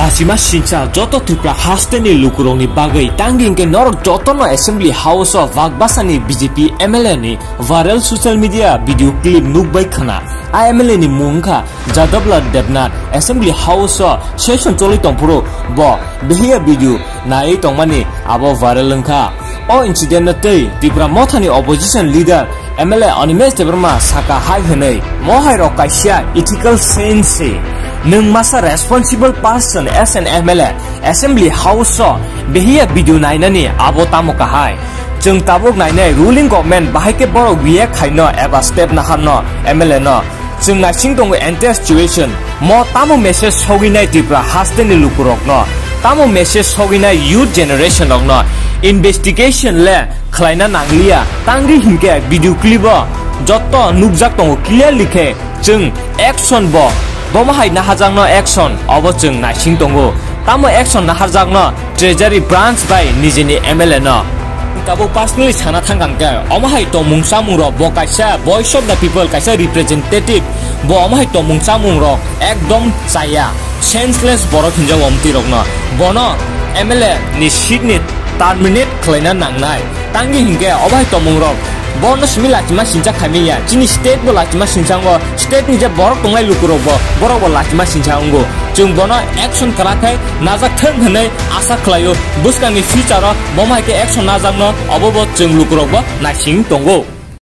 Lachima Shincha Joto Tipra Hasteni Lukuroni Bagai Tanging Nor Jotono Assembly House of Vagbasani BJP MLA ni viral social media video clip Nukbai Khana MLA ni Mungka Jadabla Debnat Assembly House of Session Tolitong Pro Bo Bihiya video Nai Tongmani Abo viral Lanka O incident na tay Tipra Motha ni opposition leader MLA Animes Tebrama Saka Hai Hanai Mohai Rokaisha ethical sense Nung masa responsible person as an MLA Assembly House Bihiya video naina ni abo tamo kahai Jung tabok naina ruling government bahai ke borok biya khaino eba step na hanno MLA no Jung na singtong entire situation mo tamo message soginai Tipra hasteni lukurok no tamo message soginai youth generation no investigation le khlaina nanglia tangri hingke video clip joto nukjak tongo clear likhe jung action bo Bomahai Nahajangno action Obachung Nashing Tongo Tamo action Nahajangno Treasury branch by Nijini MLA no Tabo personally Sana Tanganga Omahai Tomung Samuro Bokaisa Voice of the People Kaisa representative Bo Omahai Tomung Samuro Ekdom Saya senseless Borok Hinja Womti Rogno Bono MLA ni Sydney terminate Klena Nangnai Tangi Hinge Omahai Tomung Rog Bonus milachima sincha khamiya chini state bo lachima sinchango state ni je borok tonglai lukurobo borok bo lachima sinchango chung bono action karakai najak thang hanai asa khlayo buskani future bomai ke action najangno obobo chung lukurobo naising tongo